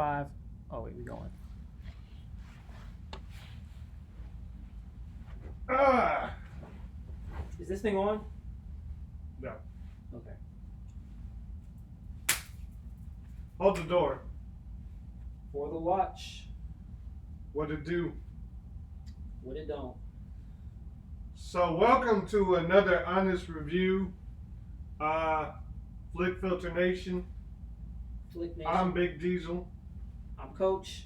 5. Oh wait, we going. Ah! Is this thing on? No. Okay. Hold the door. For the watch. What it do? What it don't. So welcome to another honest review. Flick Filter Nation. Flick Nation. I'm Big Diesel. I'm Coach.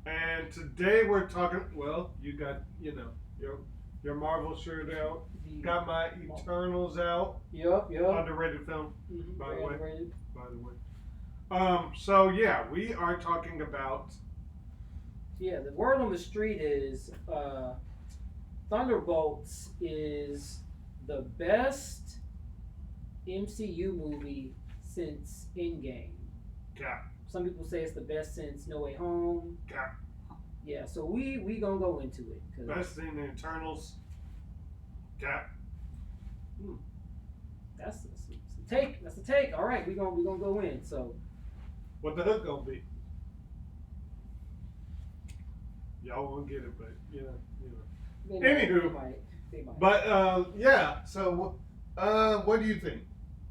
And today we're talking, well, you got, your Marvel shirt out. Got my Eternals out. Yup. Underrated film, by the way. Underrated. So yeah, we are talking about. Yeah, the word on the street is Thunderbolts is the best MCU movie since Endgame. Cap. Some people say it's the best since No Way Home. Cap. Yeah, so we gonna go into it. Best in the Eternals. Cap. That's the take. That's the take. All right, we gonna go in. So, what the hook gonna be? Y'all won't get it, but Anywho, they might. But yeah. So, what do you think?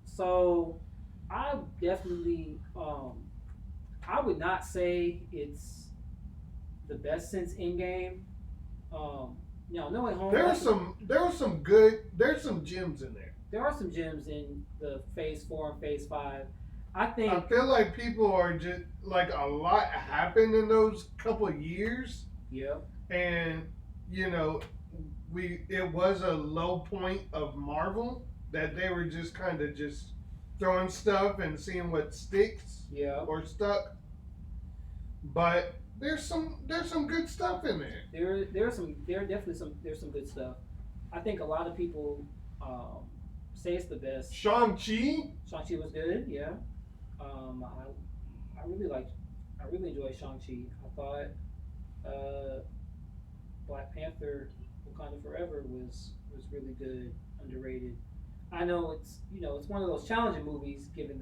So, I definitely I would not say it's the best since Endgame. No Way Home. There's some gems in there. There are some gems in the Phase 4 and Phase 5. I feel like people are just like a lot happened in those couple of years. Yeah. And it was a low point of Marvel that they were just kind of just throwing stuff and seeing what sticks. Yeah. Or stuck. But there's some good stuff in there. There's some good stuff. I think a lot of people say it's the best. Shang-Chi was good, yeah. I really enjoyed Shang-Chi. I thought Black Panther Wakanda Forever was really good, underrated. I know it's one of those challenging movies given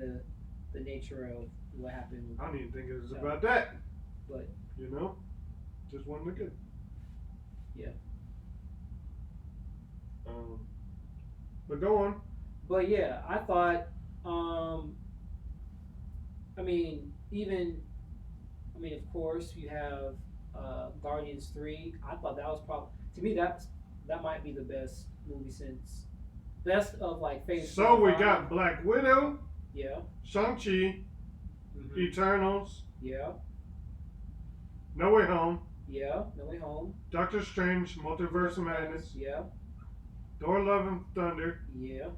the nature of what happened. I don't even think it was about that. But just wasn't good. Yeah. But go on. But yeah, I thought of course you have Guardians 3. I thought that was probably, to me, that might be the best movie since best of like Phase. So we got Black Widow. Yeah. Shang-Chi. Eternals. Yeah. No Way Home. Yeah. No Way Home. Doctor Strange, Multiverse of Madness. Yeah. Thor: Love and Thunder. Yeah.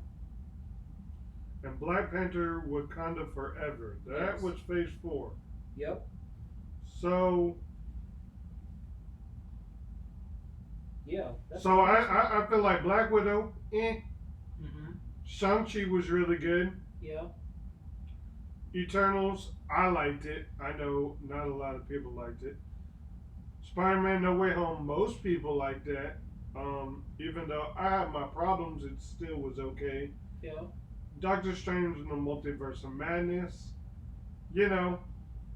And Black Panther Wakanda Forever. That was Phase 4. Yep. So. Yeah. So I feel like Black Widow, Shang-Chi was really good. Yeah. Eternals, I liked it. I know not a lot of people liked it. Spider-Man No Way Home, most people liked that. Even though I have my problems, it still was okay. Yeah. Doctor Strange in the Multiverse of Madness, it was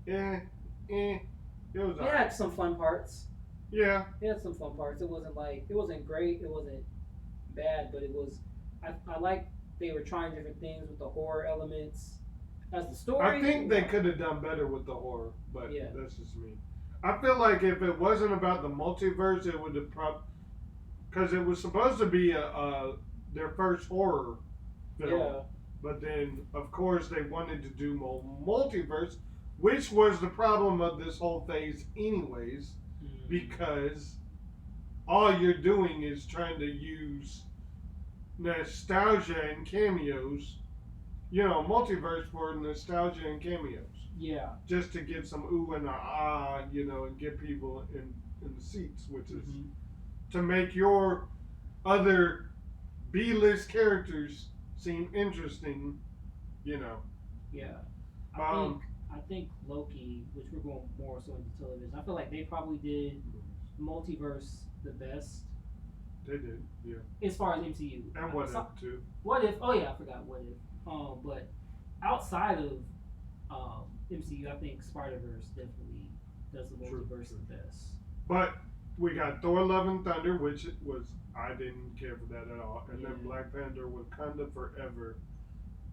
It had some fun parts. Yeah. It had some fun parts. It wasn't great, it wasn't bad, but it was, I like they were trying different things with the horror elements. As the story, I think they could have done better with the horror, but yeah. That's just me. I feel like if it wasn't about the multiverse, it would have because it was supposed to be their first horror film. Yeah. But then, of course, they wanted to do more multiverse, which was the problem of this whole phase anyways, because all you're doing is trying to use nostalgia and cameos, multiverse for nostalgia and cameos. Yeah. Just to get some ooh and ah, and get people in the seats, which is to make your other B-list characters seem interesting, Yeah. I think Loki, which we're going more so into television, I feel like they probably did multiverse the best. They did, yeah. As far as MCU. And What If, too. What If? Oh, yeah, I forgot What If. But outside of MCU, I think Spider Verse definitely does the multiverse the best. But we got Thor: Love and Thunder, which was I didn't care for that at all, and then Black Panther: Wakanda Forever.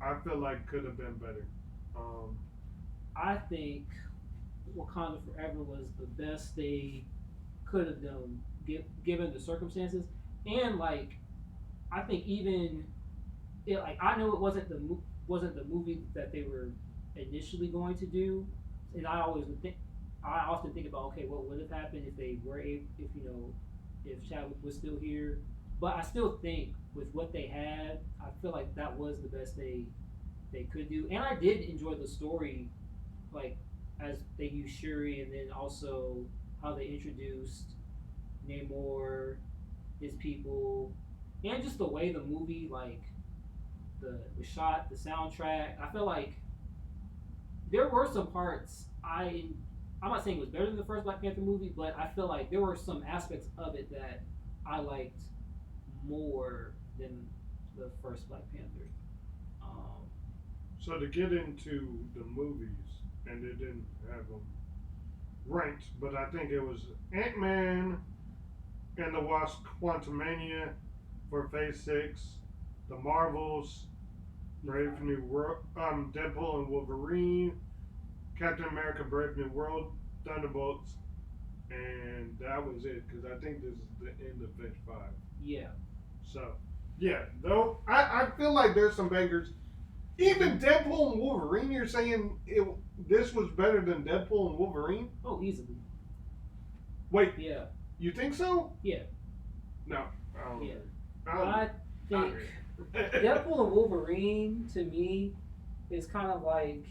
I feel like could have been better. Um, I think Wakanda Forever was the best they could have done, given the circumstances, and like I think even like I know it wasn't the movie that they were initially going to do, and I often think about, okay, what would have happened if they were able, if if Chadwick was still here, but I still think with what they had, I feel like that was the best they could do, and I did enjoy the story, like as they used Shuri, and then also how they introduced Namor, his people, and just the way the movie like the shot, the soundtrack. I feel like there were some parts I'm not saying it was better than the first Black Panther movie, but I feel like there were some aspects of it that I liked more than the first Black Panther. Um, so to get into the movies, and they didn't have them ranked, but I think it was Ant-Man and the Wasp: Quantumania for Phase 6, The Marvels, Brave New World, Deadpool and Wolverine, Captain America: Brave New World, Thunderbolts, and that was it. Because I think this is the end of Phase 5. yeah, So, yeah, though I feel like there's some bangers. Even Deadpool and Wolverine, you're saying this was better than Deadpool and Wolverine? oh, easily, Wait, yeah, you think so? yeah, No. I don't yeah. agree. I think Deadpool and Wolverine to me is kind of like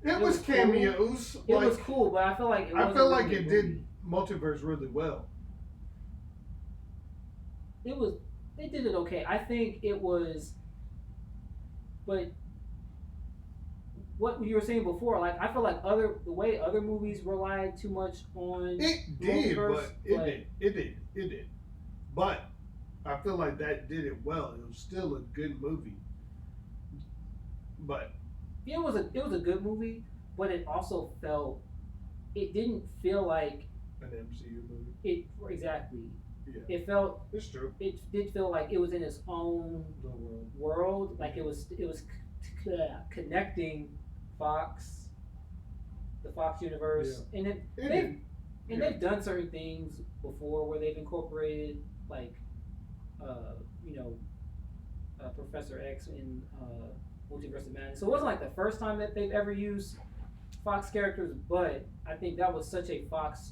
it was cool. cameos. It was cool, but I feel like I feel like it did multiverse really well. They did it okay. I think it was, but what you were saying before, like I feel like the way other movies relied too much on It did, multiverse, but it did. But I feel like that did it well. It was still a good movie. But it was a good movie, but it didn't feel like an MCU movie. Exactly. Yeah. It's true. It did feel like it was in its own world. Like it was connecting Fox, the Fox universe, and they've done certain things before where they've incorporated like, you know, Professor X in Multiverse of Madness. So it wasn't like the first time that they've ever used Fox characters, but I think that was such a Fox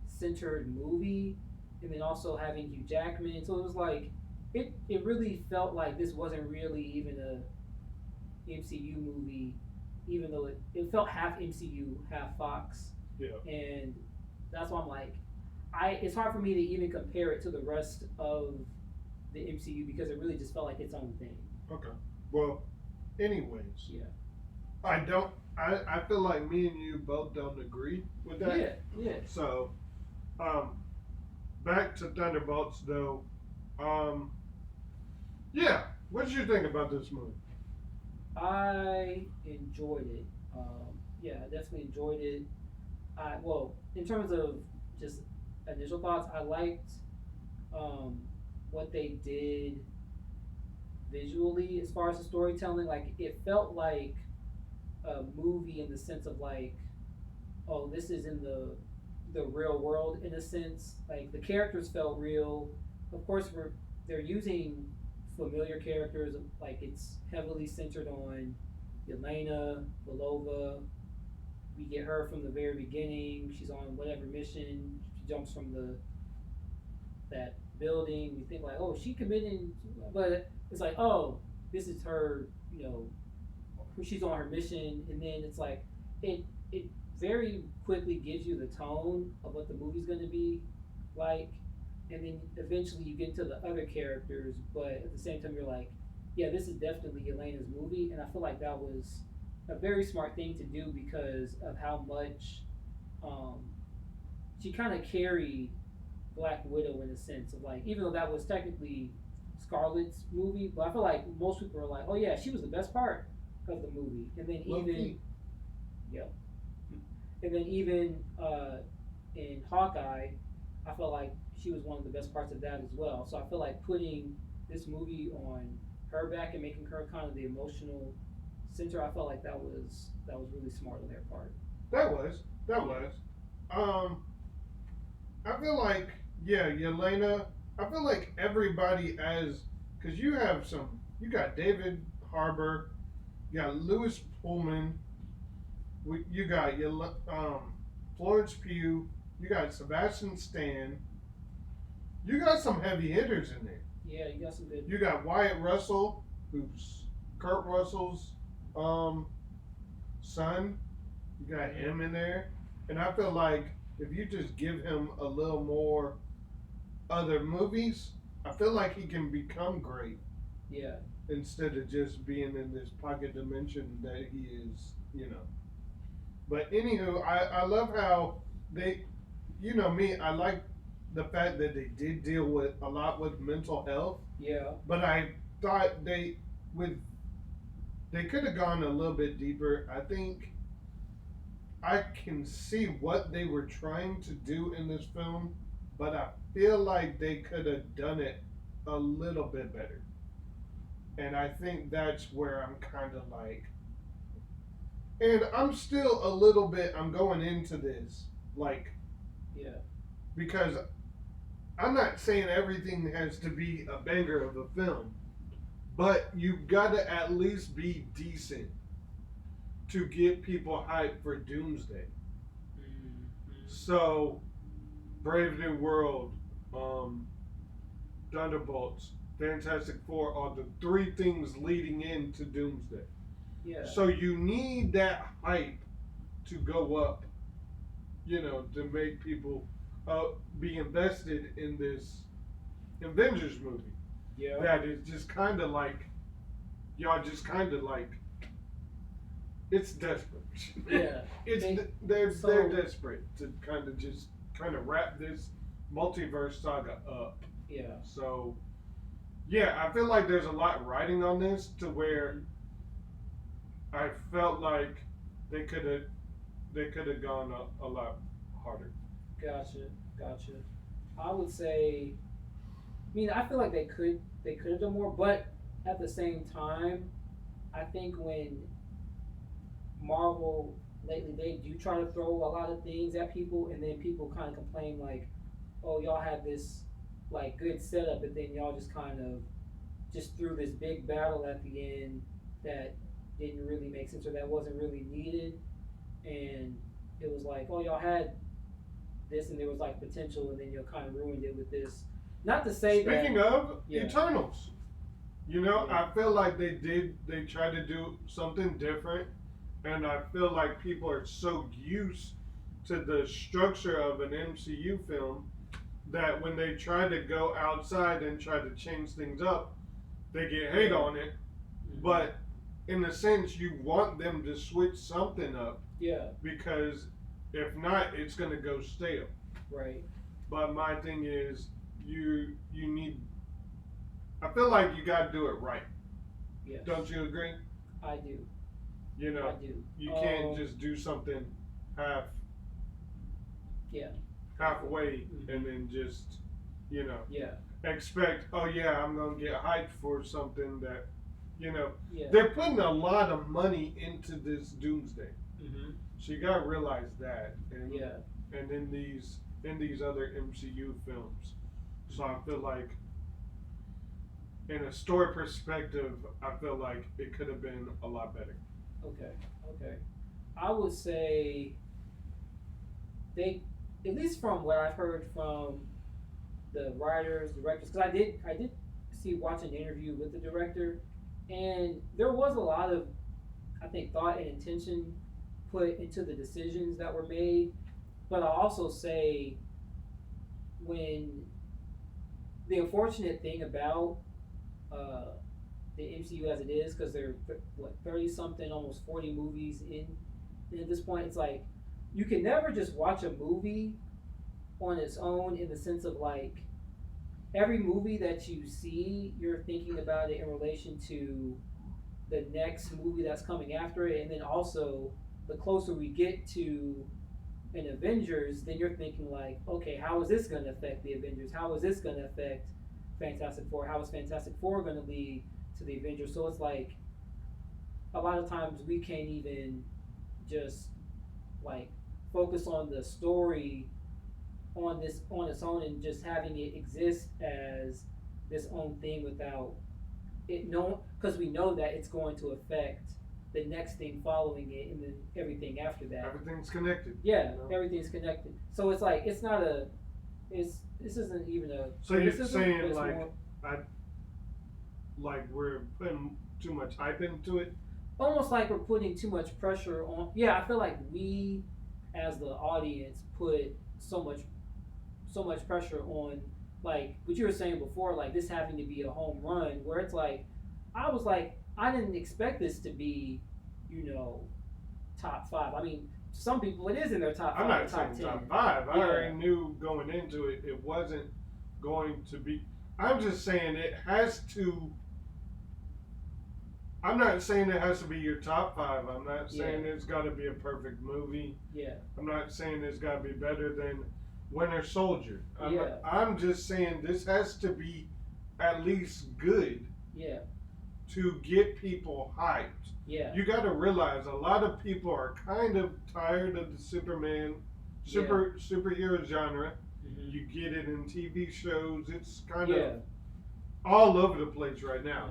centered movie, and then also having Hugh Jackman. So it was like it really felt like this wasn't really even a MCU movie, even though it felt half MCU, half Fox. Yeah. And that's why I'm like, it's hard for me to even compare it to the rest of the MCU because it really just felt like its own thing. Okay. Well, anyways. Yeah. I feel like me and you both don't agree with that. Yeah. Yeah. So, back to Thunderbolts though. Yeah. What did you think about this movie? I enjoyed it. Yeah, I definitely enjoyed it. Well, in terms of just initial thoughts, I liked what they did visually as far as the storytelling. Like it felt like a movie in the sense of like, oh, this is in the real world in a sense. Like the characters felt real. Of course, they're using familiar characters. Like it's heavily centered on Yelena, Belova. We get her from the very beginning. She's on whatever mission. She jumps from that building. We think like, oh, she committing, but it's like, oh, this is her. She's on her mission, and then it's like it very quickly gives you the tone of what the movie's going to be like, and then eventually you get to the other characters, but at the same time you're like, yeah, this is definitely Yelena's movie, and I feel like that was a very smart thing to do because of how much she kind of carried Black Widow in a sense of like, even though that was technically Scarlett's movie, but I feel like most people are like, oh yeah, she was the best part of the movie, and then Low even key. yep, and then even in Hawkeye, I felt like she was one of the best parts of that as well. So I feel like putting this movie on her back and making her kind of the emotional center, I felt like that was really smart on their part. That Yeah. was. Um, I feel like yeah, Yelena. I feel like everybody as because you got David Harbour, you got Lewis Pullman, you got Florence Pugh, you got Sebastian Stan, you got some heavy hitters in there. Yeah, you got some good. You got Wyatt Russell, who's Kurt Russell's um, son. You got Mhm. him in there, and I feel like if you just give him a little more other movies, I feel like he can become great Yeah. instead of just being in this pocket dimension that he is, you know. But anywho, I love how they, you know me, I like the fact that they did deal with a lot with mental health, Yeah. but I thought with they could have gone a little bit deeper. I think I can see what they were trying to do in this film, but I feel like they could have done it a little bit better. And I think that's where I'm kind of like, and I'm still a little bit, I'm going into this, like, Yeah. because I'm not saying everything has to be a banger of a film, but you gotta at least be decent to get people hyped for Doomsday. Mm-hmm. So, Brave New World, um, Thunderbolts, Fantastic Four are the three things leading into Doomsday. Yeah. So you need that hype to go up, to make people be invested in this Avengers movie. Yeah. That is just kind of like y'all just kind of like it's desperate. Yeah. it's They they're so desperate to kind of just kind of wrap this multiverse saga up. yeah. So yeah, I feel like there's a lot riding on this to where Mm-hmm. I felt like they could have they could have gone a lot harder. Gotcha. Gotcha. I would say. I mean, I feel like they could have done more, but at the same time, I think when Marvel lately they do try to throw a lot of things at people, and then people kind of complain like, "Oh, y'all had this like good setup, but then y'all just kind of just threw this big battle at the end that didn't really make sense or that wasn't really needed." And it was like, "Oh, y'all had this, and there was like potential, and then you kind of ruined it with this." Not to say Speaking that, of yeah, Eternals, yeah, I feel like they tried to do something different, and I feel like people are so used to the structure of an MCU film that when they try to go outside and try to change things up, they get hate yeah, on it. mm-hmm. But in a sense, you want them to switch something up Yeah, because if not, it's gonna go stale. right, But my thing is, you need. I feel like you got to do it right. yes, Don't you agree? I do, You I know, do. you can't just do something half Yeah, halfway mm-hmm. and then just you know Yeah, expect. Oh yeah, I'm gonna get hyped for something that you know yeah, they're putting a lot of money into this Doomsday. mm-hmm. So you gotta realize that, Yeah, and in these other MCU films. So I feel like in a story perspective, I feel like it could have been a lot better. okay, okay. I would say they, at least from what I've heard from the writers, directors, because I did watch an interview with the director, and there was a lot of I think thought and intention put into the decisions that were made. But I'll also say when the unfortunate thing about uh, the MCU as it is, because they're what 30 something, almost 40 movies in, and at this point, it's like you can never just watch a movie on its own in the sense of like every movie that you see, you're thinking about it in relation to the next movie that's coming after it, and then also the closer we get to an Avengers, then you're thinking like, okay, how is this going to affect the Avengers? How is this going to affect Fantastic Four? How is Fantastic Four going to lead to the Avengers? So it's like a lot of times we can't even just like focus on the story on this on its own and just having it exist as this own thing without it known, because we know that it's going to affect the next thing following it and then everything after that. Everything's connected. Yeah, everything's connected. So it's like it's not a it's this isn't even a So you're saying like we're putting too much hype into it? Almost like we're putting too much pressure on. Yeah, I feel like we as the audience put so much pressure on, like what you were saying before, like this having to be a home run, where it's like I was like I didn't expect this to be, you know, top five. I mean, some people it is in their top five. I'm not top saying 10. top five. I already knew going into it it wasn't going to be. I'm just saying it has to. I'm not saying it has to be your top five. I'm not saying it's got to be a perfect movie. Yeah. I'm not saying it's got to be better than Winter Soldier. Yeah. I'm just saying this has to be at least good. Yeah. To get people hyped. Yeah. You got to realize a lot of people are kind of tired of the superhero genre. Mm-hmm. You get it in TV shows. It's kind of all over the place right now.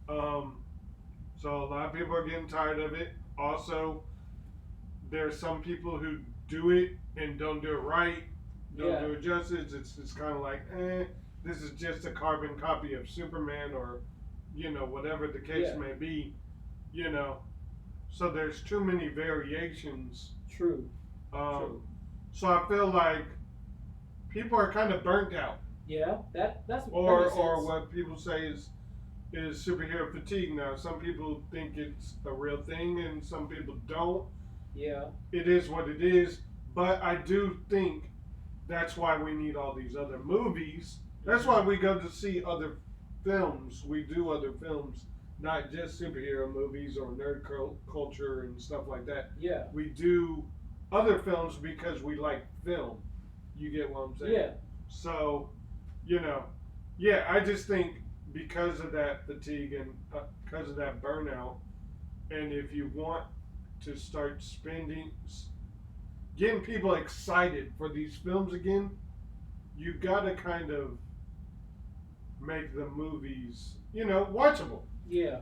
Mm-hmm. So a lot of people are getting tired of it. Also, there's some people who do it and don't do it right, don't do it justice. It's kind of like, this is just a carbon copy of Superman or, you know, whatever the case may be, you know. So there's too many variations. True. So I feel like people are kind of burnt out. Yeah, that's or what people say is superhero fatigue now. Some people think it's a real thing and some people don't. Yeah. It is what it is. But I do think that's why we need all these other movies. That's why we go to see other films. We do other films, not just superhero movies or nerd culture and stuff like that. Yeah. We do other films because we like film. You get what I'm saying? Yeah. So, you know, I just think because of that fatigue and because of that burnout, and if you want to start getting people excited for these films again, you gotta kind of make the movies, you know, watchable. Yeah.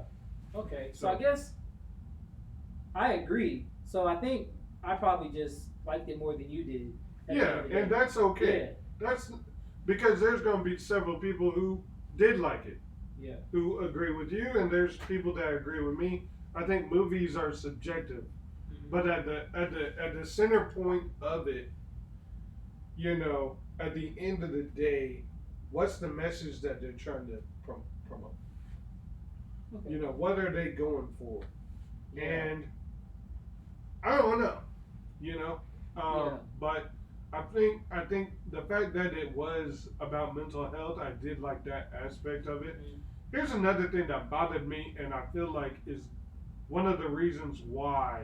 Okay. So I guess I agree. So I think I probably just liked it more than you did. Yeah, and that's okay. Yeah. That's because there's going to be several people who did like it. Yeah. Who agree with you, and there's people that agree with me. I think movies are subjective, but at the center point of it, you know, at the end of the day, what's the message that they're trying to promote? Okay. You know, what are they going for? Yeah. And I don't know, you know, but I think the fact that it was about mental health, I did like that aspect of it. Mm-hmm. Here's another thing that bothered me, and I feel like is one of the reasons why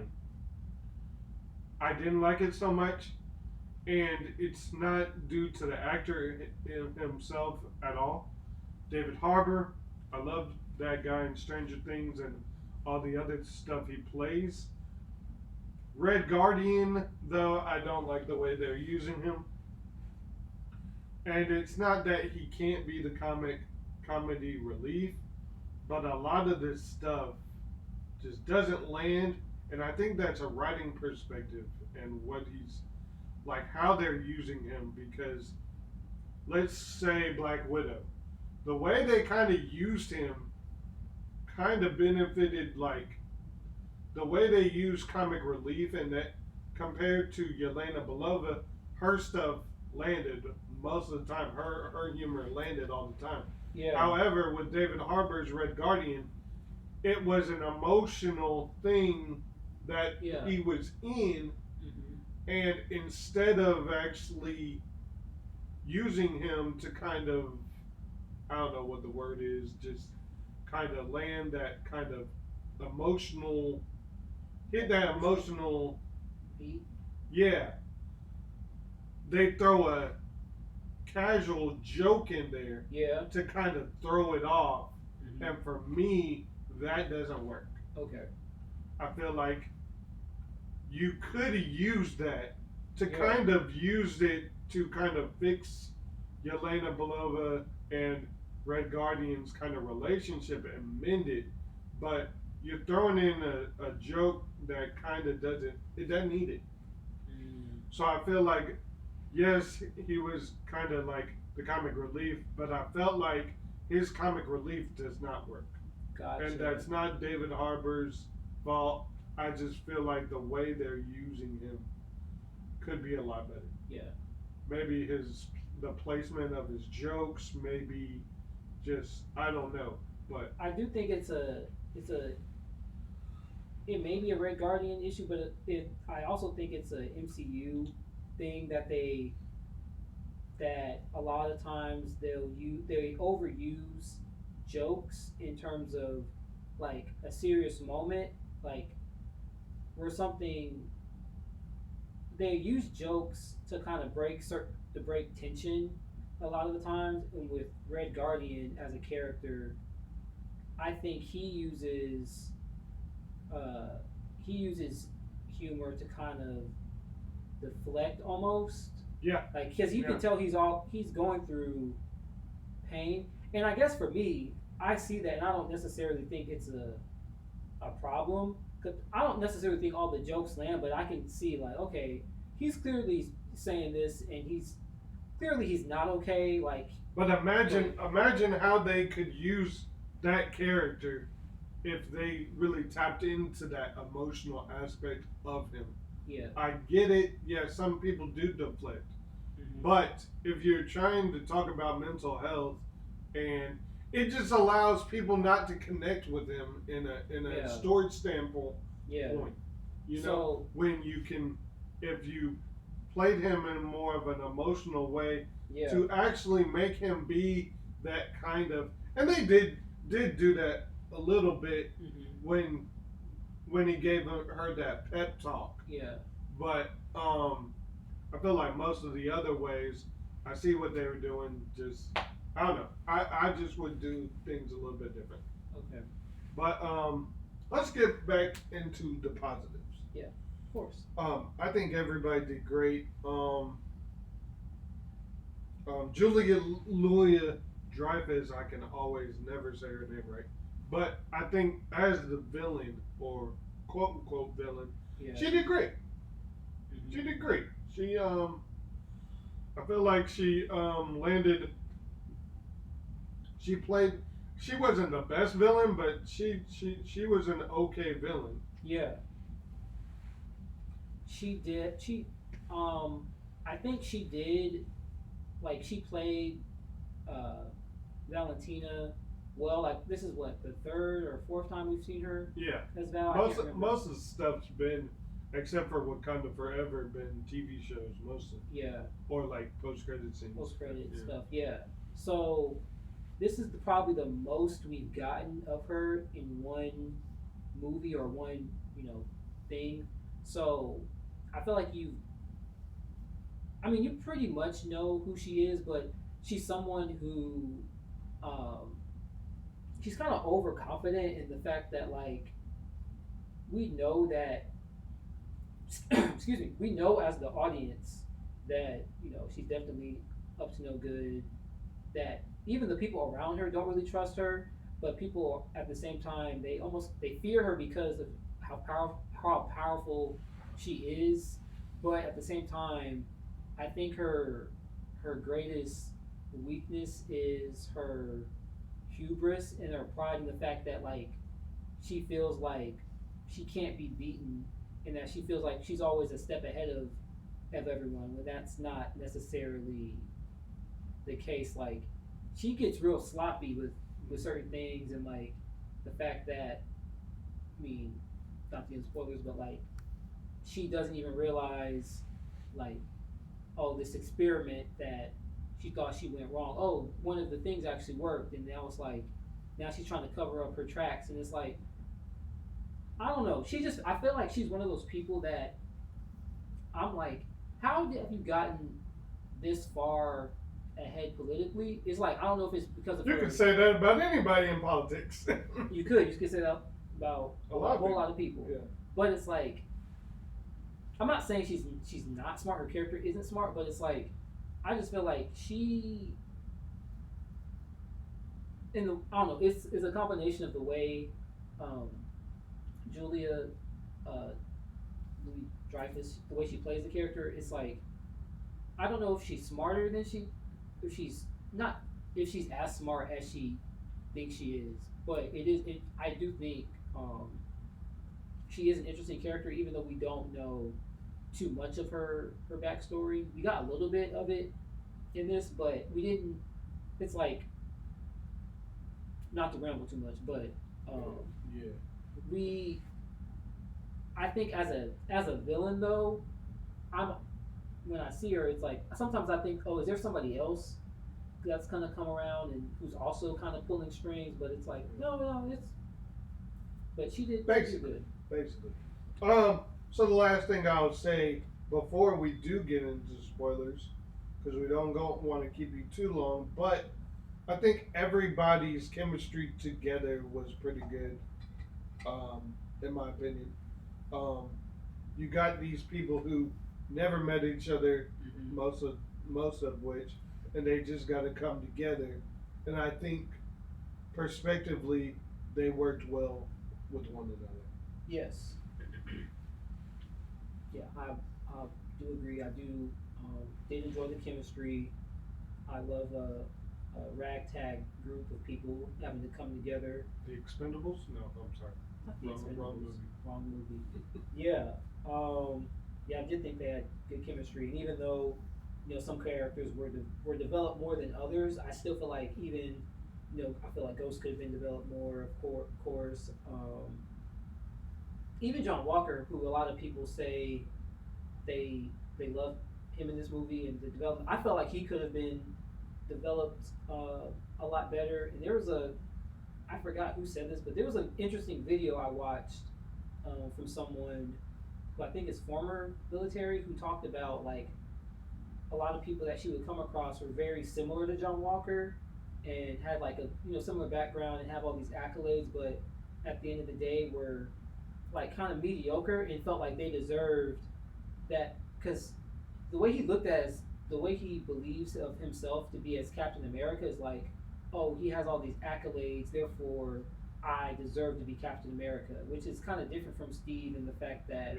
I didn't like it so much, and it's not due to the actor himself at all. David Harbour, I loved that guy in Stranger Things and all the other stuff he plays. Red Guardian, though, I don't like the way they're using him. And it's not that he can't be the comedy relief, but a lot of this stuff just doesn't land, and I think that's a writing perspective and what he's like, how they're using him. Because let's say Black Widow, the way they kind of used him kind of benefited, like the way they use comic relief, and that compared to Yelena Belova, her stuff landed most of the time. Her humor landed all the time. Yeah. However, with David Harbour's Red Guardian, it was an emotional thing that he was in, and instead of actually using him to kind of, I don't know what the word is, just kind of land that kind of emotional, hit that emotional, Beat. yeah, they throw a casual joke in there Yeah. to kind of throw it off. Mm-hmm. And for me, that doesn't work. Okay. I feel like you could have used that to Yeah. kind of used it to kind of fix Yelena Belova and Red Guardian's kind of relationship and mend it, but you're throwing in a joke that kind of doesn't need it. Mm, So I feel like, yes, he was kind of like the comic relief, but I felt like his comic relief does not work. gotcha. And that's not David Harbour's fault. I just feel like the way they're using him could be a lot better. Yeah. Maybe the placement of his jokes, maybe just I don't know, but I do think it may be a Red Guardian issue, but I also think it's a MCU thing that a lot of times they overuse jokes in terms of like a serious moment, like where something they use jokes to kind of to break tension a lot of the times. And with Red Guardian as a character, I think uh, he uses humor to kind of deflect almost, yeah, like because you yeah, can tell he's going through pain. And I guess for me, I see that, and I don't necessarily think it's a problem. Cause I don't necessarily think all the jokes land, but I can see like, okay, he's clearly saying this, and he's not okay. Like, but imagine how they could use that character if they really tapped into that emotional aspect of him. yeah. I get it. Yeah, some people do deflect. Mm-hmm. But if you're trying to talk about mental health, and it just allows people not to connect with him in a Yeah. storage standpoint. Yeah. You know, So when you can, if you played him in more of an emotional way, yeah. to actually make him be that kind of, and they did do that a little bit Mm-hmm. when he gave her that pep talk. Yeah. But I feel like most of the other ways, I see what they were doing. Just I don't know. I just would do things a little bit different. Okay. But let's get back into the positives. Yeah. Of course. I think everybody did great. Julia Louis Dreyfus, I can always never say her name right, but I think as the villain or quote unquote villain, Yeah. she did great. Mm-hmm. She did great. She I feel like she landed. She played. She wasn't the best villain, but she was an okay villain. Yeah. She did. I think she did. Like she played uh, Valentina well. Like this is what the third or fourth time we've seen her Yeah. as Val. Most of the stuff's been, except for Wakanda Forever, been TV shows mostly, Yeah. or like post credit scenes. Post credit Yeah. stuff. Yeah. So this is probably the most we've gotten of her in one movie or one thing. So I feel like you pretty much know who she is, but she's someone who, um, she's kind of overconfident in the fact that like we know that, excuse me, we know as the audience that she's definitely up to no good. That even the people around her don't really trust her, but people at the same time they fear her because of how powerful she is. But at the same time, I think her greatest weakness is her hubris and her pride in the fact that like she feels like she can't be beaten, and that she feels like she's always a step ahead of everyone when that's not necessarily the case. Like she gets real sloppy with certain things, and like the fact that, I mean, not to give spoilers, but like she doesn't even realize like, oh, this experiment that she thought she went wrong. Oh, one of the things actually worked, and now it's like now she's trying to cover up her tracks, and it's like I don't know. I feel like she's one of those people that I'm like, have you gotten this far ahead politically? It's like I don't know if it's because of You her. can say that about anybody in politics. You could say that about a whole lot of people. Yeah. But it's like I'm not saying she's not smart. Her character isn't smart, but it's like I just feel like I don't know. It's a combination of the way um, Julia uh, Louis Dreyfus, the way she plays the character. It's like I don't know if she's smarter than if she's not, if she's as smart as she thinks she is. But it is. I do think she is an interesting character, even though we don't know too much of her backstory. We got a little bit of it in this, but we didn't. It's like not to ramble too much, but Yeah. we. I think as a villain though, I'm when I see her, it's like sometimes I think, oh, is there somebody else that's gonna come around and who's also kind of pulling strings? But it's like no, it's. But she did Basically. good. Basically. So the last thing I would say before we do get into spoilers, because we don't want to keep you too long, but I think everybody's chemistry together was pretty good, in my opinion. Um, you got these people who never met each other, Mm-hmm. most of which, and they just got to come together. And I think, perspectively, they worked well with one another. Yes. Yeah, I do agree. I do did enjoy the chemistry. I love a ragtag group of people having to come together. The Expendables? No, I'm sorry. Not the Wrong Expendables. movie. Wrong movie. Yeah. Yeah, I did think they had good chemistry, and even though some characters were developed more than others, I still feel like even I feel like Ghost could have been developed more. Of course. Even John Walker, who a lot of people say they love him in this movie and the development. I felt like he could have been developed a lot better. And there was I forgot who said this, but there was an interesting video I watched from someone who I think is former military who talked about like a lot of people that she would come across were very similar to John Walker and had like a similar background and have all these accolades, but at the end of the day were like kind of mediocre and felt like they deserved that because the way he looked at is the way he believes of himself to be as Captain America is like, oh, he has all these accolades, therefore I deserve to be Captain America, which is kind of different from Steve in the fact that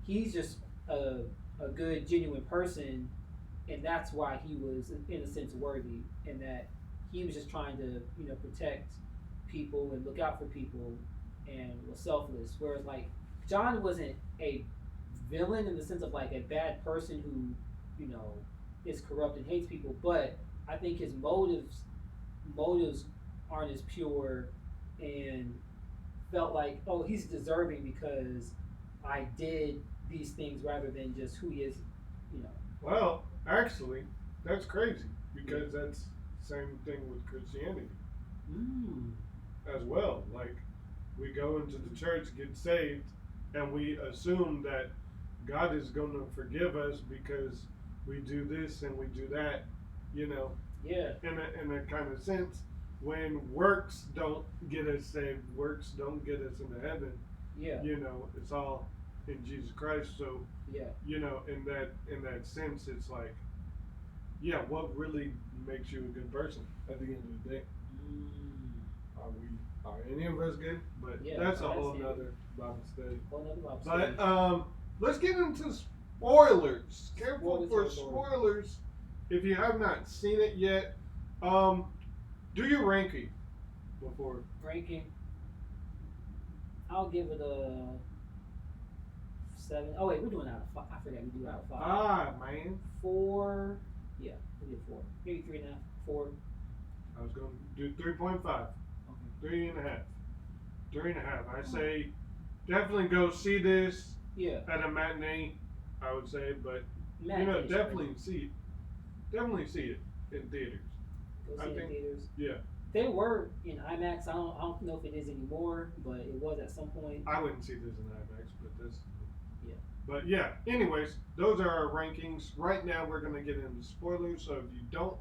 he's just a good, genuine person, and that's why he was, in a sense, worthy, and that he was just trying to, protect people and look out for people and was selfless. Whereas, like, John wasn't a villain in the sense of, like, a bad person who, is corrupt and hates people, but I think his motives aren't as pure and felt like, oh, he's deserving because I did these things rather than just who he is. Well, actually, that's crazy because that's the same thing with Christianity as well. Like, we go into the church, get saved, and we assume that God is going to forgive us because we do this and we do that, Yeah. in a kind of sense. When works don't get us saved, works don't get us into heaven. Yeah. It's all in Jesus Christ. So Yeah. in that sense, it's like, yeah, what really makes you a good person at the end of the day? Are any of us good? But Yeah, that's a that's whole it. nother Bible study. Whole nother Bible study. But let's get into spoilers. Careful Spoiler for territory. spoilers. If you have not seen it yet, do your ranking before. Ranking. I'll give it a 7. Oh wait, we're doing out of 5. I forgot we do out of 5. Ah, man. 4. Yeah, we did 4. Maybe 3.5. 4. I was going to do 3.5. Okay. 3.5. 3.5. I say definitely go see this Yeah. at a matinee, I would say, but Matinee definitely see it. Definitely see it in theaters. Go I see it in think- theaters. Yeah. They were in IMAX. I don't know if it is anymore, but it was at some point. I wouldn't see this in IMAX, but this. Yeah. But yeah. Anyways, those are our rankings. Right now, we're gonna get into spoilers. So if you don't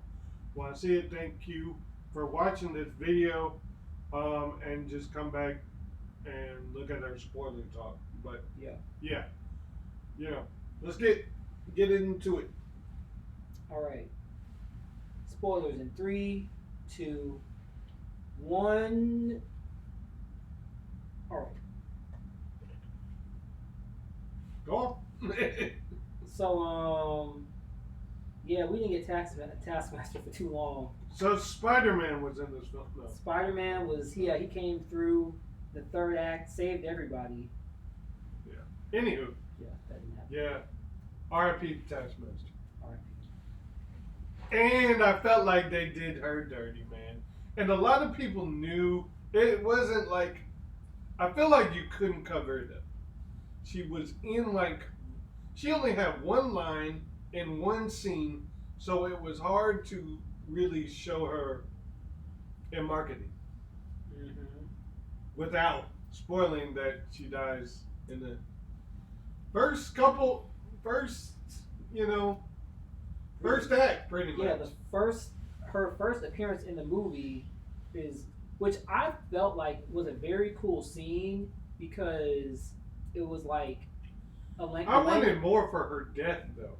want to see it, thank you for watching this video, and just come back and look at our spoiler talk. But Yeah. yeah, you know, let's get into it. All right. Spoilers in 3, 2, 1. All right. Go on. So yeah, we didn't get Taskmaster for too long. So Spider-Man was in this film. No. Spider-Man was he came through the third act, saved everybody. Yeah. Anywho. Yeah, that didn't happen. Yeah. R.I.P. Taskmaster. R.I.P. And I felt like they did her dirty, man. And a lot of people knew it wasn't like. I feel like you couldn't cover it up. She was in like. She only had one line in one scene, so it was hard to really show her in marketing without spoiling that she dies in the first act, pretty much. Yeah, her first appearance in the movie is, which I felt like was a very cool scene because it was like I wanted more for her death, though.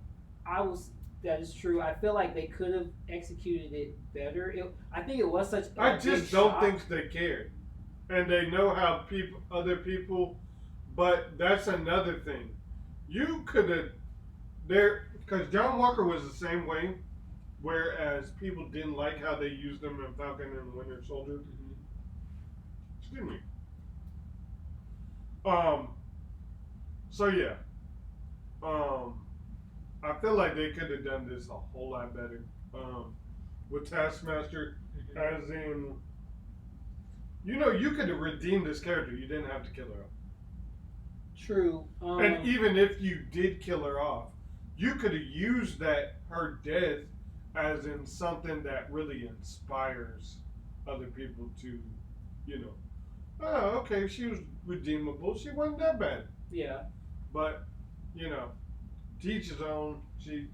That is true. I feel like they could have executed it better. I think it was such. I just don't think they cared, and they know how other people. But that's another thing. You could have because John Walker was the same way, whereas people didn't like how they used him in Falcon and Winter Soldier. Excuse me. So yeah. I feel like they could have done this a whole lot better. With Taskmaster, as in, you could have redeemed this character. You didn't have to kill her off. True. And even if you did kill her off, you could have used her death as in something that really inspires other people to, oh, okay, she was redeemable. She wasn't that bad. Yeah. But, to each his own. She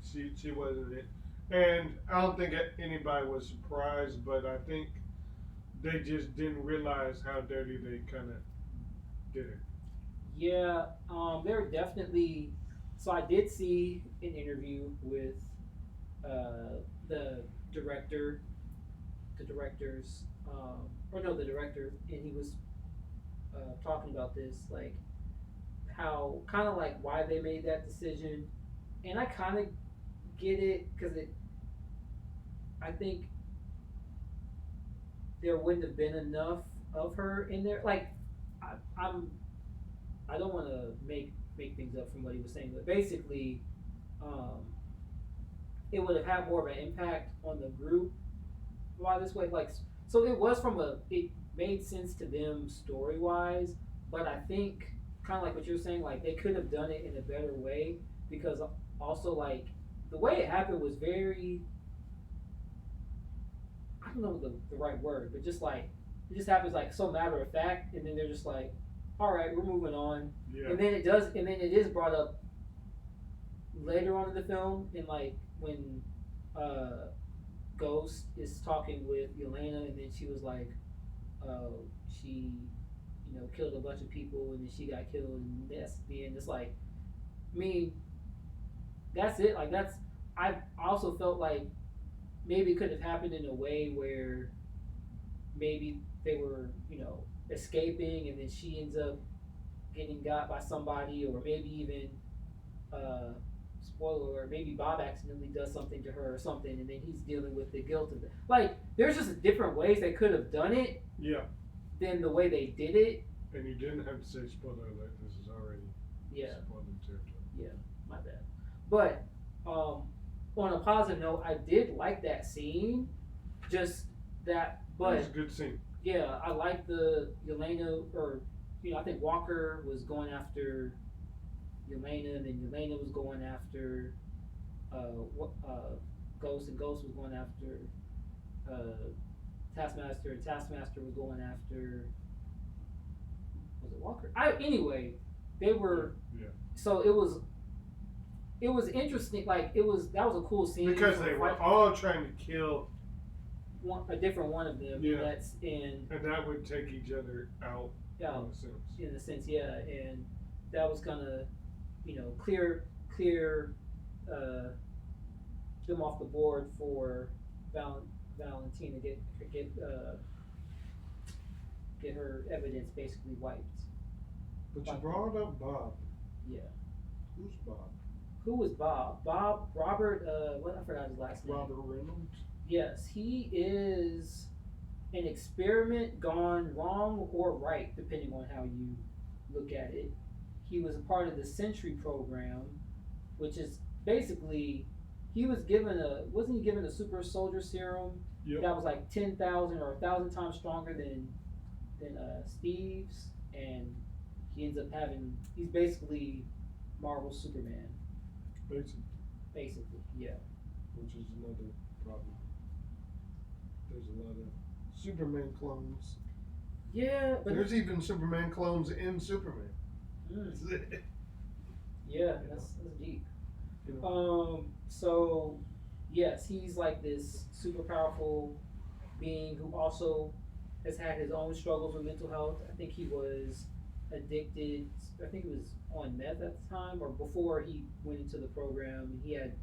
wasn't it. And I don't think anybody was surprised, but I think they just didn't realize how dirty they kind of did it. Yeah, there were definitely. So I did see an interview with the director, the director, and he was talking about this, like how kind of like why they made that decision, and I kind of get it because I think there wouldn't have been enough of her in there. Like I don't want to make things up from what he was saying, but basically, it would have had more of an impact on the group. Why this way? Like, so it was it made sense to them story wise, but I think kind of like what you're saying, like they could have done it in a better way because also like the way it happened was very. I don't know the right word, but just like it just happens like so matter of fact, and then they're just like, all right, we're moving on. Yeah. And then it is brought up later on in the film, in like when Ghost is talking with Yelena, and then she was like, she, killed a bunch of people, and then she got killed, and that's the end. It's like, I mean, that's it. Like I also felt like maybe it could have happened in a way where maybe they were, escaping, and then she ends up getting got by somebody, or maybe even spoiler alert, maybe Bob accidentally does something to her or something, and then he's dealing with the guilt of it. Like there's just different ways they could have done it. Yeah. Than the way they did it. And you didn't have to say spoiler alert. This is already spoiler territory. Yeah, my bad. But on a positive note, I did like that scene. Just that, but it was a good scene. Yeah, I like the Yelena, or I think Walker was going after Yelena, and then Yelena was going after Ghost, and Ghost was going after Taskmaster, and Taskmaster was going after, was it Walker? Anyway, they were. Yeah. So it was interesting. Like that was a cool scene because they were all trying to kill a different one of them. Yeah. And that would take each other out. Yeah, in a sense. in a sense, yeah, and that was gonna, clear them off the board for Valentina get her evidence basically wiped. But you brought up Bob. Yeah. Who's Bob? Who was Bob? Robert. What I forgot his last name. Robert Reynolds. Yes, he is an experiment gone wrong or right, depending on how you look at it. He was a part of the Sentry program, which is basically wasn't he given a super soldier serum that was like 10,000 or 1,000 times stronger than Steve's, and he ends up he's basically Marvel Superman. Basically, yeah. Which is another problem. There's a lot of Superman clones. Yeah, but there's even Superman clones in Superman. Yeah, that's deep. So yes, he's like this super powerful being who also has had his own struggles with mental health. I think he was addicted. I think he was on meth at the time, or before he went into the program. He had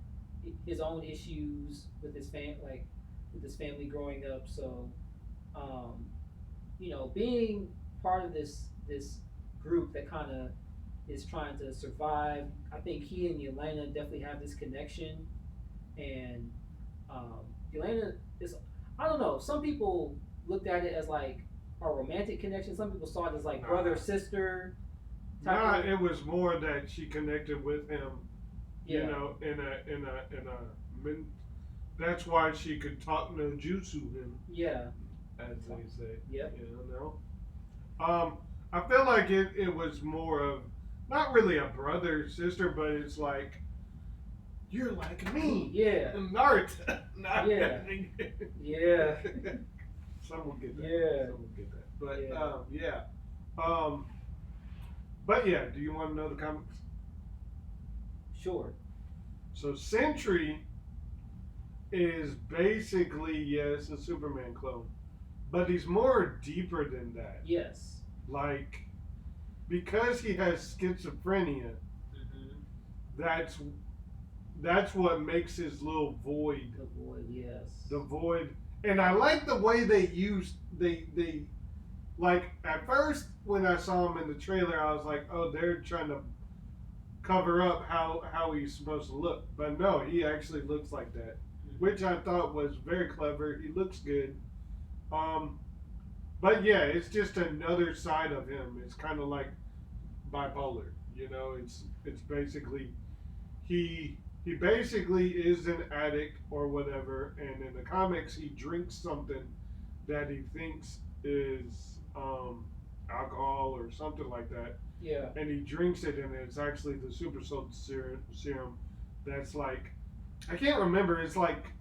his own issues with his family growing up. So, being part of this group that kind of is trying to survive. I think he and Yelena definitely have this connection, and Yelena is, I don't know, some people looked at it as like a romantic connection. Some people saw it as like brother sister. It was more that she connected with him. Yeah. In a that's why she could talk no jutsu him. Yeah. As they say. Yeah. I feel like it was more of not really a brother sister, but it's like you're like me. Yeah. Naruto. Yeah. Yeah. Some will get that. Yeah. Some will get that. But yeah. But yeah, do you want to know the comics? Sure. So Sentry is basically, yes, a Superman clone. But he's more deeper than that. Yes. Like, because he has schizophrenia, that's what makes his little void. The void, yes. The void. And I like the way they like, at first when I saw him in the trailer, I was like, oh, they're trying to cover up how he's supposed to look. But no, he actually looks like that, which I thought was very clever. He looks good. But yeah, it's just another side of him. It's kind of like bipolar, it's basically he basically is an addict or whatever, and in the comics he drinks something that he thinks is alcohol or something like that. Yeah. And he drinks it, and it's actually the super soldier serum that's like, I can't remember, it's like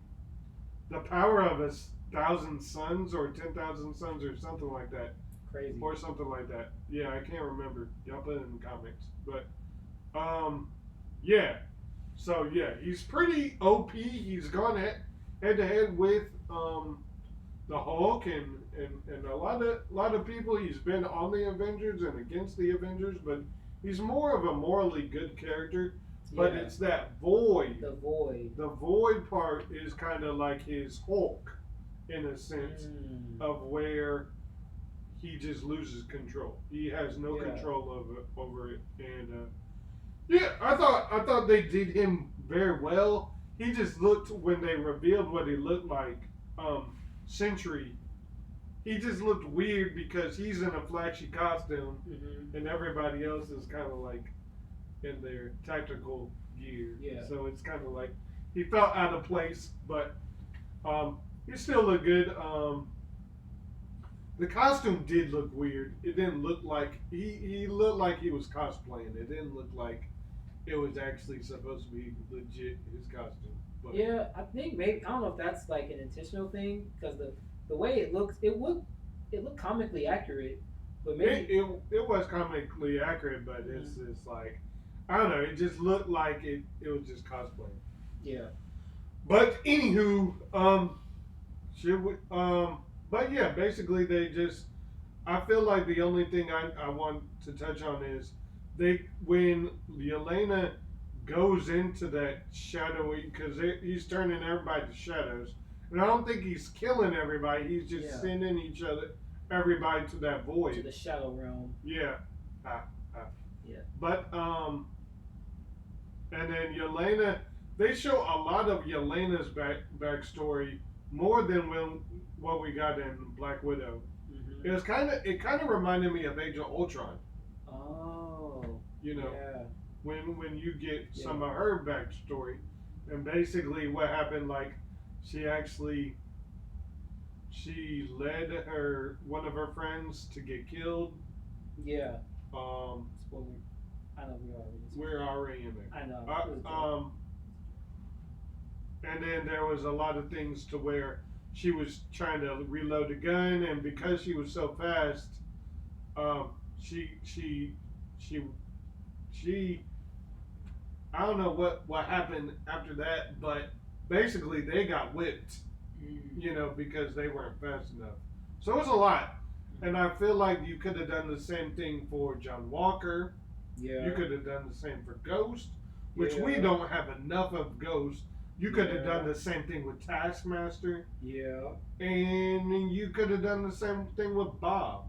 the power of 1,000 suns or 10,000 suns or something like that. Crazy. Or something like that. Yeah, I can't remember. Y'all put it in the comics. But, yeah. So, yeah, he's pretty OP. He's gone head to head with the Hulk and a lot of people. He's been on the Avengers and against the Avengers, but he's more of a morally good character. But it's that void. The void. The void part is kind of like his Hulk, in a sense, of where he just loses control. He has no control over it. And yeah, I thought they did him very well. He just looked, when they revealed what he looked like, Sentry, he just looked weird because he's in a flashy costume, and everybody else is kind of like in their tactical gear. Yeah. So it's kind of like he felt out of place, but he still looked good. The costume did look weird. It didn't look like he looked like he was cosplaying. It didn't look like it was actually supposed to be legit his costume. But yeah, I think maybe, I don't know if that's like an intentional thing, because the way it looked comically accurate, but It, maybe. it, it was comically accurate, but it's like I don't know. It just looked like it was just cosplay. Yeah. But anywho, should we, but yeah, basically they just. I feel like the only thing I want to touch on is they when Yelena goes into that shadowy because he's turning everybody to shadows, and I don't think he's killing everybody. He's just Yeah. sending everybody to that To void. the shadow realm. Yeah. Ah, ah. Yeah. But and then Yelena, they show a lot of Yelena's backstory more than what we got in Black Widow. Mm-hmm. It kind of reminded me of Age of Ultron. Oh. You know, Yeah. when you get Yeah. some of her backstory, and basically what happened, like she actually she led her one of her friends to get killed. Yeah. Um, Spoiler. I know we already. we're already in there. I know. It was dope. And then there was a lot of things to where she was trying to reload the gun, and because she was so fast, um, she she she she I don't know what happened after that, but basically they got whipped, you know, because they weren't fast enough. So it was a lot, and I feel like you could have done the same thing for John Walker. Yeah. You could have done the same for Ghost, which we Yeah. don't have enough of Ghost. You could have Yeah. done the same thing with Taskmaster, Yeah. and you could have done the same thing with Bob.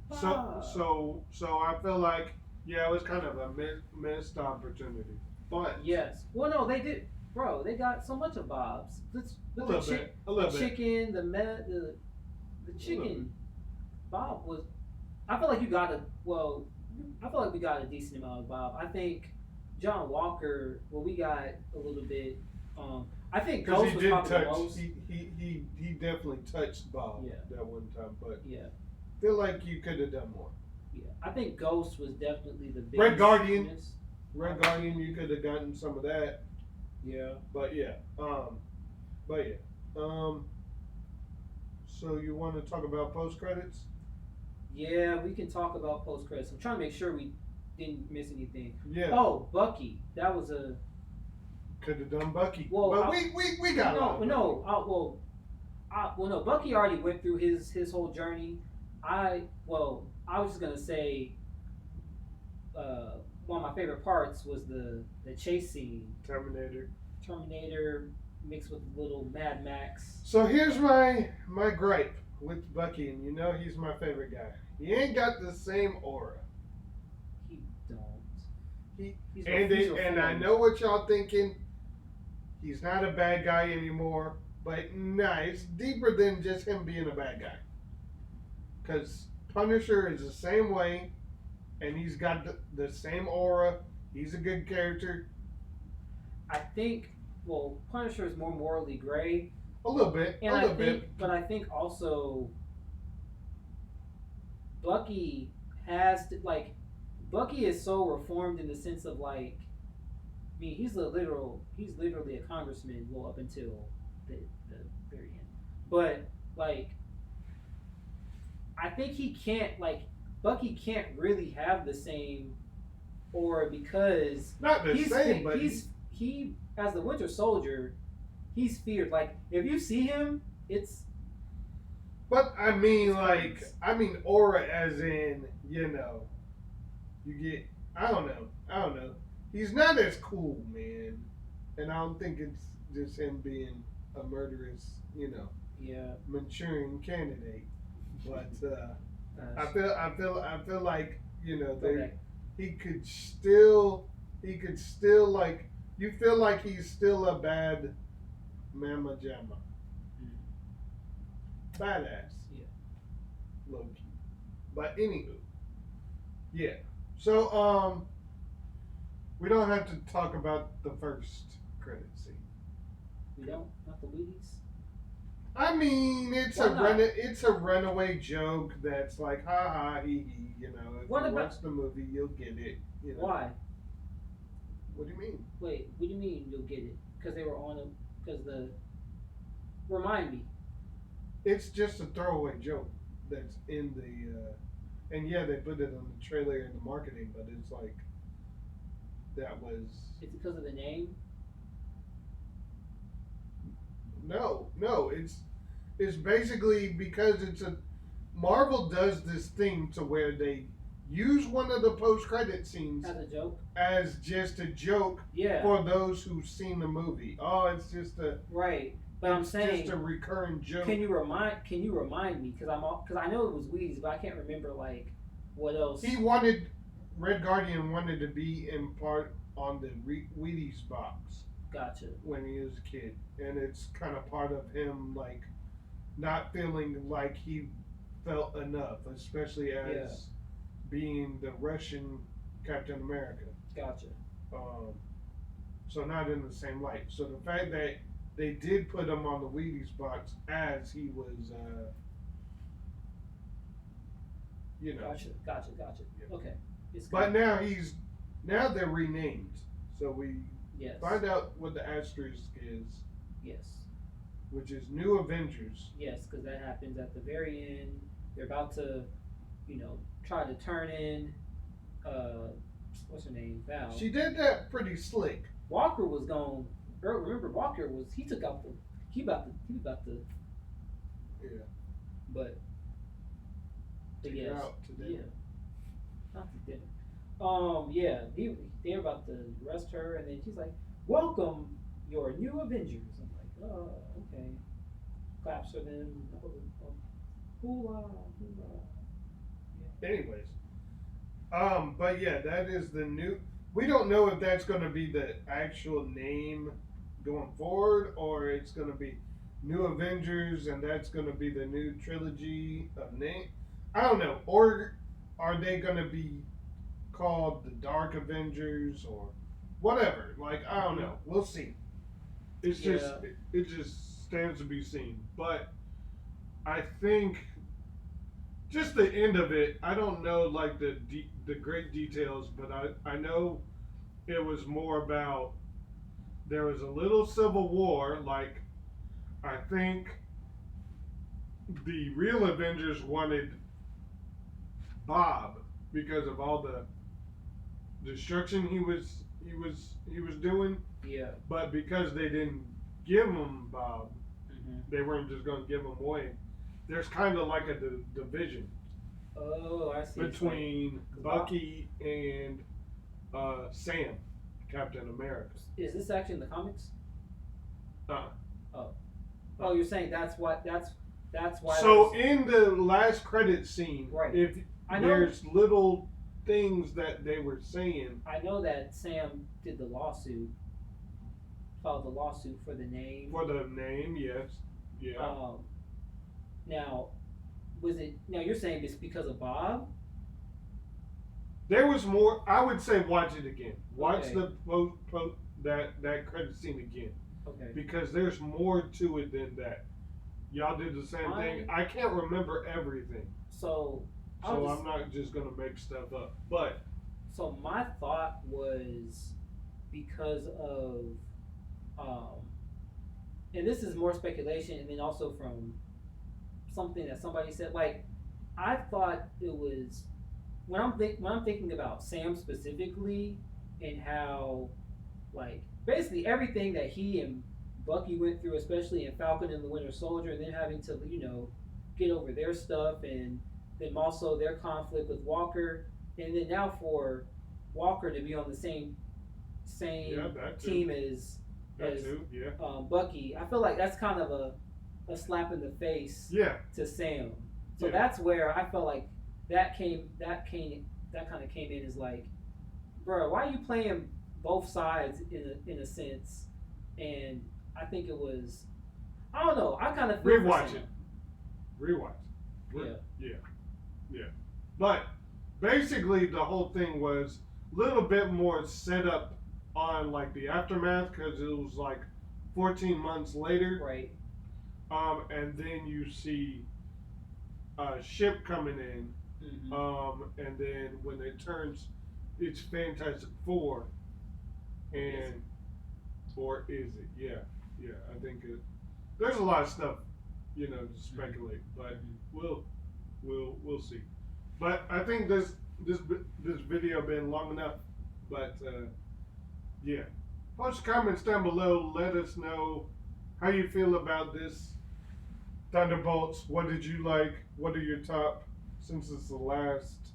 Bob. So I feel like yeah, it was kind of a missed opportunity. But Yes. Well, no, they did, bro. They got so much of Bob's. a little bit, a little the bit. chicken, the chicken. Bob was. I feel like you got a. Well, I feel like we got a decent amount of Bob. I think John Walker. Well, we got a little bit. I think Because Ghost he was did probably the touch, most. he definitely touched Bob Yeah. that one time. But Yeah. I feel like you could have done more. Yeah. I think Ghost was definitely the biggest. Red Guardian. miss. Red Guardian, you could have gotten some of that. Yeah. But yeah, but yeah, so you want to talk about post credits? Yeah, we can talk about post credits. I'm trying to make sure we didn't miss anything. Yeah. Oh, Bucky. That was a. Could have done Bucky. Well, but we got a lot of no. Bucky already went through his whole journey. I was just gonna say, one of my favorite parts was the chase scene. Terminator mixed with a little Mad Max. So here's my gripe with Bucky, and you know he's my favorite guy. He ain't got the same aura. He don't. He's And I know what y'all thinking. He's not a bad guy anymore, but nah, it's deeper than just him being a bad guy. Because Punisher is the same way, and he's got the same aura. He's a good character. I think. Well, Punisher is more morally gray. A little bit. And a little bit. But I think also Bucky has to, like, Bucky is so reformed in the sense of, like, I mean, he's literally a congressman, well, up until the very end. But, like, I think Bucky can't really have the same aura because Not the same, but he as the Winter Soldier, he's feared. Like, if you see him, it's. But I mean, aura as in, you know, you get. I don't know. He's not as cool, man, and I don't think it's just him being a murderous, you know, Yeah. Manchurian candidate. But I feel like, you know, he could still like, you feel like he's still a bad mama jamma. Badass. Yeah. Low key. But anywho. Yeah. So we don't have to talk about the first credit scene. We don't? Not the Wheaties? I mean, it's Why not? it's a runaway joke that's like ha ha hee hee, you know. If What you about- watch the movie you'll get it. You know. Why? What do you mean? Wait, what do you mean you'll get it? Because they were on a. Because the. Remind me. it's just a throwaway joke that's in the. And yeah, they put it on the trailer and the marketing, but it's like that was It's because of the name. no. It's basically because it's a Marvel does this thing to where they use one of the post credit scenes As a joke. as just a joke Yeah. for those who've seen the movie. Oh, it's just a Right. But I'm saying, just a recurring joke. Can you remind me? Because I know it was Wheaties, but I can't remember like what else. He wanted Red Guardian wanted to be in part on the Wheaties box Gotcha. when he was a kid, and it's kind of part of him like not feeling like he felt enough, especially as being the Russian Captain America. Gotcha. Um, so not in the same light. So the fact that they did put him on the Wheaties box as he was, Gotcha. Yeah. Okay. It's But good. now they're renamed. So we Yes. find out what the asterisk is, Yes. which is New Avengers. Yes, because that happens at the very end. They're about to, try to turn in. What's her name? Val. She did that pretty slick. Walker was gone. Remember, Walker was he took out the he about to Yeah. but Take yes, her out to dinner. yeah, not to dinner. Yeah, they're about to arrest her, and then she's like, "Welcome, your new Avengers." I'm like, "Oh, okay." Claps for them. Hoorah, hoorah. Anyways, but yeah, that is the new. We don't know if that's going to be the actual name going forward, or it's going to be New Avengers, and that's going to be the new trilogy of name. I don't know, or are they going to be called the Dark Avengers or whatever? Like I don't know. We'll see. It's just it just stands to be seen. But I think just the end of it. I don't know like the great details, but I know it was more about there was a little civil war. Like I think the real Avengers wanted Bob because of all the destruction he was doing. Yeah. But because they didn't give him Bob, Mm-hmm. they weren't just going to give him away. There's kind of like a division Oh, I see. between Bucky and Sam, Captain America. Is this actually in the comics? Uh, Oh, you're saying that's why. so in the last credit scene, Right. if I know. there's little things that they were saying, I know that Sam did the lawsuit, filed the lawsuit for the name. for the name, yes, yeah. Now, now you're saying it's because of Bob? There was more. I would say watch it again. Watch Okay. the that credit scene again Okay. because there's more to it than that. Y'all did the same thing. I can't remember everything, So, I'm not just gonna make stuff up. But so my thought was because of, and this is more speculation, and then also from something that somebody said. Like, I thought it was when I'm thinking about Sam specifically and how, like, basically everything that he and Bucky went through, especially in Falcon and the Winter Soldier, and then having to get over their stuff, and then also their conflict with Walker, and then now for Walker to be on the same team as Bucky. I feel like that's kind of a slap in the face to Sam. So that's where I felt like that kind of came in as like, bro, why are you playing both sides in a sense? And I think it was, I don't know, I kind of feel rewatch it. Yeah. But basically, the whole thing was a little bit more set up on like the aftermath because it was like 14 months later. Right. And then you see a ship coming in. Mm-hmm. And then when it turns, it's Fantastic Four. And or is it? Yeah. I think there's a lot of stuff to speculate. But we'll see. But I think this video been long enough. But yeah, post comments down below. Let us know how you feel about this Thunderbolts. What did you like? What are your top? Since it's the last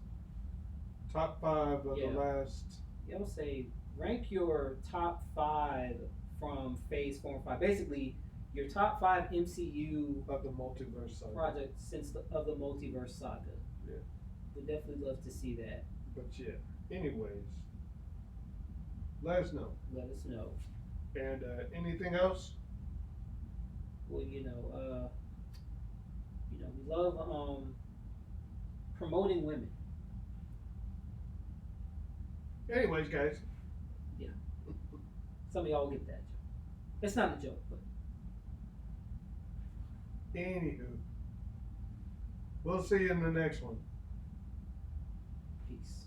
top 5 of the last. Yeah, I would say rank your top 5 from Phase 4 and 5. Basically, your top 5 MCU of the multiverse saga. projects of the multiverse saga. Yeah, Would definitely love to see that. but yeah. Anyways, let us know. Let us know. And anything else? Well, we love promoting women. Anyways, guys. Yeah. Some of y'all will get that joke. It's not a joke, but. Anywho, we'll see you in the next one. Peace.